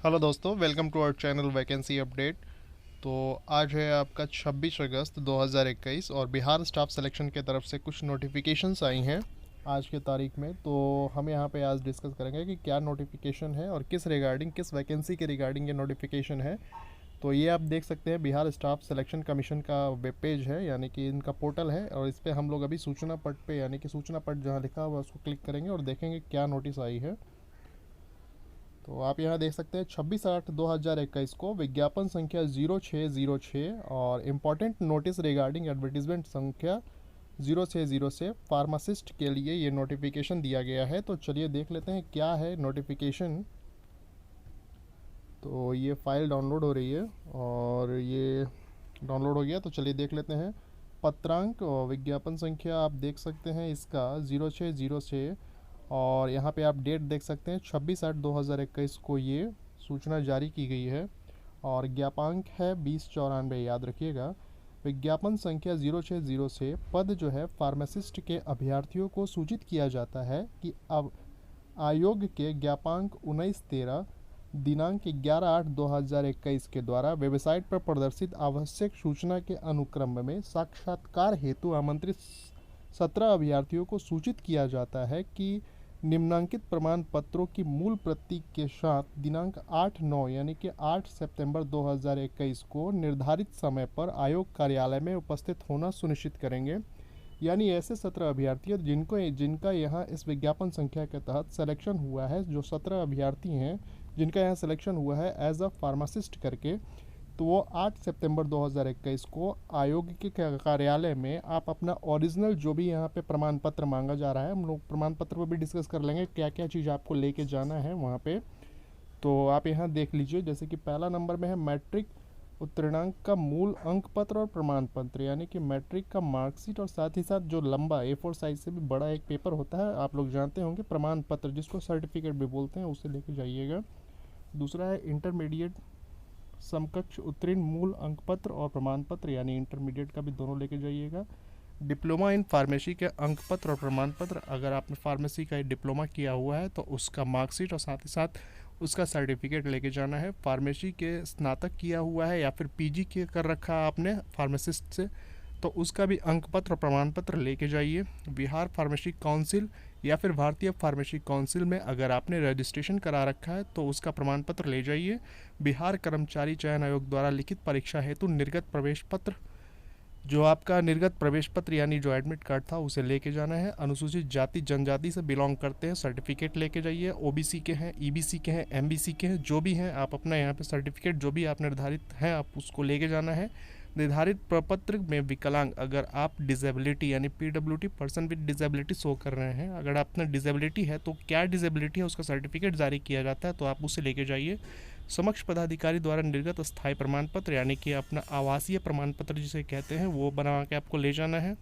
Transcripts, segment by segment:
Hello दोस्तों, welcome to our channel vacancy update. तो आज है आपका 26 अगस्त 2021 और बिहार स्टाफ सिलेक्शन के तरफ से कुछ नोटिफिकेशंस आई हैं आज के तारीख में। तो हम यहाँ पे आज डिस्कस करेंगे कि क्या नोटिफिकेशन है और किस रिगार्डिंग, किस वैकेंसी के रिगार्डिंग ये नोटिफिकेशन है। तो ये आप देख सकते हैं, बिहार स्टाफ सिलेक्शन कमीशन का वेब पेज है, यानी कि इनका पोर्टल है। और इस पर हम लोग अभी सूचना पट पे, यानी कि सूचना पट जहाँ लिखा हुआ है उसको क्लिक करेंगे और देखेंगे क्या नोटिस आई है। तो आप यहाँ देख सकते हैं 26/8/2021 को विज्ञापन संख्या 0606 और इम्पॉर्टेंट नोटिस रिगार्डिंग एडवर्टीजमेंट संख्या 060 से फार्मासिस्ट के लिए ये नोटिफिकेशन दिया गया है। तो चलिए देख लेते हैं क्या है नोटिफिकेशन। तो ये फाइल डाउनलोड हो रही है और ये डाउनलोड हो गया, तो चलिए देख लेते हैं। पत्रांक और विज्ञापन संख्या आप देख सकते हैं इसका 060 से, और यहाँ पे आप डेट देख सकते हैं 26/8/2021 को ये सूचना जारी की गई है। और ज्ञापांक है 2094, याद रखिएगा। विज्ञापन संख्या 060 से पद जो है फार्मासिस्ट के अभ्यर्थियों को सूचित किया जाता है कि अब आयोग के ज्ञापांक 19/13 दिनांक 11/8/2021 के द्वारा वेबसाइट पर प्रदर्शित आवश्यक सूचना के अनुक्रम में साक्षात्कार हेतु आमंत्रित 17 अभ्यर्थियों को सूचित किया जाता है कि निम्नांकित प्रमाण पत्रों की मूल प्रति के साथ दिनांक 8/9 यानी कि 8 सितंबर 2021 को निर्धारित समय पर आयोग कार्यालय में उपस्थित होना सुनिश्चित करेंगे। यानी ऐसे 17 अभ्यर्थी जिनका यहाँ इस विज्ञापन संख्या के तहत सिलेक्शन हुआ है, जो 17 अभ्यर्थी हैं जिनका यहाँ सिलेक्शन हुआ है एज अ फार्मासिस्ट करके, तो वो 8 सितंबर 2021 को आयोग के कार्यालय में आप अपना ओरिजिनल जो भी यहाँ पे प्रमाण पत्र मांगा जा रहा है, हम लोग प्रमाण पत्र पर भी डिस्कस कर लेंगे क्या क्या चीज़ आपको लेके जाना है वहाँ पे। तो आप यहाँ देख लीजिए, जैसे कि पहला नंबर में है मैट्रिक उत्तीर्णांक का मूल अंक पत्र और प्रमाण पत्र, यानी कि मैट्रिक का मार्कशीट और साथ ही साथ जो लंबा A4 साइज से भी बड़ा एक पेपर होता है, आप लोग जानते होंगे, प्रमाण पत्र जिसको सर्टिफिकेट भी बोलते हैं, उसे लेके जाइएगा। दूसरा है इंटरमीडिएट समकक्ष उत्तीर्ण मूल अंक पत्र और प्रमाण पत्र, यानी इंटरमीडिएट का भी दोनों लेके जाइएगा। डिप्लोमा इन फार्मेसी के अंक पत्र और प्रमाण पत्र, अगर आपने फार्मेसी का डिप्लोमा किया हुआ है तो उसका मार्कशीट और साथ ही साथ उसका सर्टिफिकेट लेके जाना है। फार्मेसी के स्नातक किया हुआ है या फिर पीजी के कर रखा है आपने फार्मासिस्ट से, तो उसका भी अंक पत्र और प्रमाण पत्र लेके जाइए। बिहार फार्मेसी काउंसिल या फिर भारतीय फार्मेसी काउंसिल में अगर आपने रजिस्ट्रेशन करा रखा है तो उसका प्रमाण पत्र ले जाइए। बिहार कर्मचारी चयन आयोग द्वारा लिखित परीक्षा हेतु निर्गत प्रवेश पत्र, जो आपका निर्गत प्रवेश पत्र यानी जो एडमिट कार्ड था, उसे लेके जाना है। अनुसूचित जाति जनजाति से बिलोंग करते हैं, सर्टिफिकेट लेके जाइए। ओबीसी के हैं, ईबीसी के हैं, एमबीसी के हैं, जो भी हैं आप अपना यहाँ पे सर्टिफिकेट जो भी आप निर्धारित हैं आप उसको लेके जाना है। निर्धारित प्रपत्र में विकलांग, अगर आप डिसेबिलिटी यानी पीडब्ल्यूटी पर्सन विद डिसेबिलिटी शो कर रहे हैं, अगर आपने डिसेबिलिटी है तो क्या डिसेबिलिटी है उसका सर्टिफिकेट जारी किया जाता है, तो आप उसे लेके जाइए। समक्ष पदाधिकारी द्वारा निर्गत स्थायी प्रमाण पत्र, यानी कि अपना आवासीय प्रमाण पत्र जिसे कहते हैं, वो बना के आपको ले जाना है।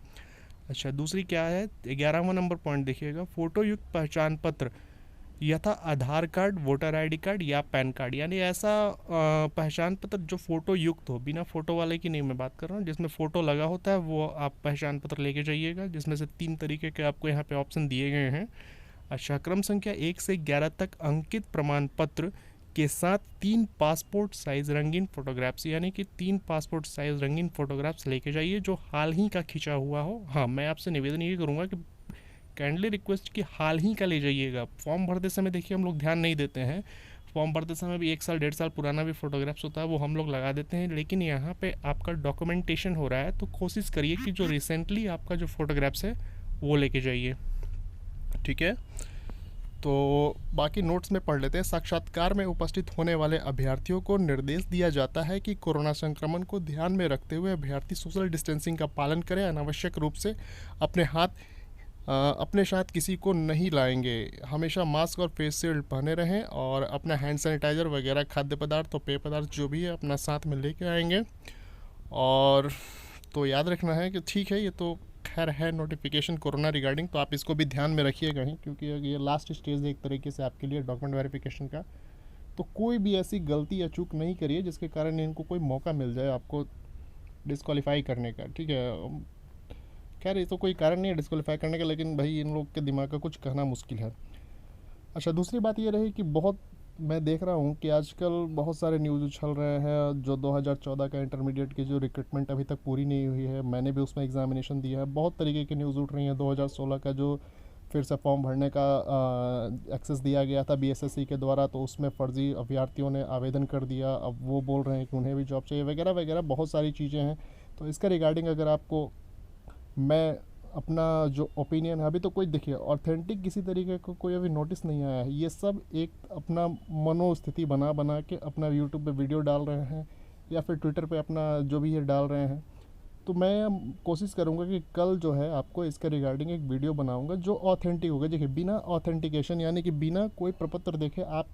अच्छा, दूसरी क्या है, 11वां नंबर पॉइंट देखिएगा, फोटो युक्त पहचान पत्र यथा आधार कार्ड, वोटर आईडी कार्ड या पैन कार्ड, यानी ऐसा पहचान पत्र जो फ़ोटो युक्त हो, बिना फ़ोटो वाले की नहीं मैं बात कर रहा हूँ, जिसमें फ़ोटो लगा होता है, वो आप पहचान पत्र लेके जाइएगा, जिसमें से 3 तरीके के आपको यहाँ पे ऑप्शन दिए गए हैं। अच्छा, क्रम संख्या 1 से 11 तक अंकित प्रमाण पत्र के साथ 3 पासपोर्ट साइज़ रंगीन फ़ोटोग्राफ्स, यानी कि 3 पासपोर्ट साइज़ रंगीन फ़ोटोग्राफ्स लेके जाइए जो हाल ही का खिंचा हुआ हो। हाँ, मैं आपसे निवेदन ये करूँगा कि काइंडली रिक्वेस्ट कि हाल ही का ले जाइएगा। फॉर्म भरते समय देखिए हम लोग ध्यान नहीं देते हैं, फॉर्म भरते समय भी 1 साल 1.5 साल पुराना भी फोटोग्राफ्स होता है वो हम लोग लगा देते हैं, लेकिन यहाँ पे आपका डॉक्यूमेंटेशन हो रहा है तो कोशिश करिए कि जो रिसेंटली आपका जो फोटोग्राफ्स है वो लेके जाइए, ठीक है। तो बाकी नोट्स में पढ़ लेते हैं। साक्षात्कार में उपस्थित होने वाले अभ्यर्थियों को निर्देश दिया जाता है कि कोरोना संक्रमण को ध्यान में रखते हुए अभ्यर्थी सोशल डिस्टेंसिंग का पालन करें, अनावश्यक रूप से अपने साथ किसी को नहीं लाएंगे, हमेशा मास्क और फेस शील्ड पहने रहें और अपना हैंड सैनिटाइज़र वगैरह खाद्य पदार्थ और पेय पदार्थ जो भी है अपना साथ में लेके आएंगे। और तो याद रखना है कि ठीक है, ये तो खैर है नोटिफिकेशन कोरोना रिगार्डिंग, तो आप इसको भी ध्यान में रखिएगा ही, क्योंकि ये लास्ट स्टेज है एक तरीके से आपके लिए डॉक्यूमेंट वेरिफिकेशन का। तो कोई भी ऐसी गलती या चूक नहीं करिए जिसके कारण इनको कोई मौका मिल जाए आपको डिस्क्वालीफाई करने का, ठीक है। खैर ये तो कोई कारण नहीं है डिस्क्वालीफाई करने का, लेकिन भाई इन लोग के दिमाग का कुछ कहना मुश्किल है। अच्छा, दूसरी बात ये रही कि बहुत मैं देख रहा हूँ कि आजकल बहुत सारे न्यूज़ उछल रहे हैं जो 2014 का इंटरमीडिएट की जो रिक्रूटमेंट अभी तक पूरी नहीं हुई है, मैंने भी उसमें एग्जामिनेशन दिया है। बहुत तरीके की न्यूज़ उठ रही हैं। 2016 का जो फिर से फॉर्म भरने का एक्सेस दिया गया था बीएसएससी के द्वारा, तो उसमें फ़र्ज़ी अभ्यर्थियों ने आवेदन कर दिया। अब वो बोल रहे हैं कि उन्हें भी जॉब चाहिए, वगैरह वगैरह बहुत सारी चीज़ें हैं। तो इसका रिगार्डिंग अगर आपको मैं अपना जो ओपिनियन है, अभी तो कोई देखिए ऑथेंटिक किसी तरीके का कोई अभी नोटिस नहीं आया है। ये सब एक अपना मनोस्थिति बना बना के अपना यूट्यूब पे वीडियो डाल रहे हैं या फिर ट्विटर पे अपना जो भी ये डाल रहे हैं। तो मैं कोशिश करूँगा कि कल जो है आपको इसके रिगार्डिंग एक वीडियो बनाऊँगा जो ऑथेंटिक होगा। देखिए बिना ऑथेंटिकेशन यानी कि बिना कोई प्रपत्र देखे आप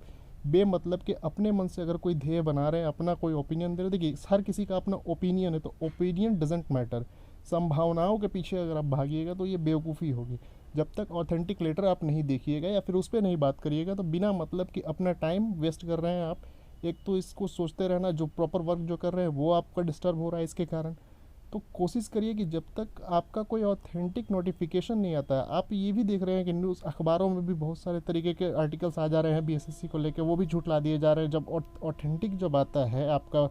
बेमतलब के अपने मन से अगर कोई ध्येय बना रहे हैं, अपना कोई ओपिनियन दे रहे हैं। देखिए हर किसी का अपना ओपिनियन है, तो ओपिनियन डजेंट मैटर। संभावनाओं के पीछे अगर आप भागिएगा तो ये बेवकूफ़ी होगी। जब तक ऑथेंटिक लेटर आप नहीं देखिएगा या फिर उस पर नहीं बात करिएगा, तो बिना मतलब कि अपना टाइम वेस्ट कर रहे हैं आप। एक तो इसको सोचते रहना, जो प्रॉपर वर्क जो कर रहे हैं वो आपका डिस्टर्ब हो रहा है इसके कारण। तो कोशिश करिए कि जब तक आपका कोई ऑथेंटिक नोटिफिकेशन नहीं आता है, आप ये भी देख रहे हैं कि न्यूज़ अखबारों में भी बहुत सारे तरीके के आर्टिकल्स आ जा रहे हैं बीएसएससी को लेकर, वो भी झुठला दिए जा रहे हैं। जब ऑथेंटिक जब आता है आपका,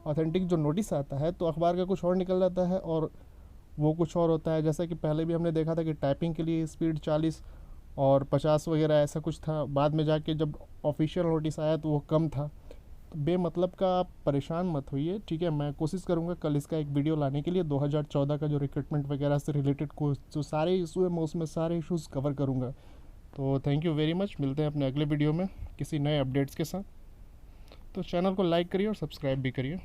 ऑथेंटिक जो नोटिस आता है, तो अखबार का कुछ और निकल जाता है और वो कुछ और होता है। जैसा कि पहले भी हमने देखा था कि टाइपिंग के लिए स्पीड 40 और 50 वगैरह ऐसा कुछ था, बाद में जाके जब ऑफिशियल नोटिस आया तो वो कम था। तो बेमतलब का आप परेशान मत होइए, ठीक है। मैं कोशिश करूँगा कल इसका एक वीडियो लाने के लिए। 2014 का जो रिक्रूटमेंट वगैरह से रिलेटेड कोर्स जो सारे इशू है, मैं उसमें सारे इशूज़ कवर करूँगा। तो थैंक यू वेरी मच, मिलते हैं अपने अगले वीडियो में किसी नए अपडेट्स के साथ। तो चैनल को लाइक करिए और सब्सक्राइब भी करिए।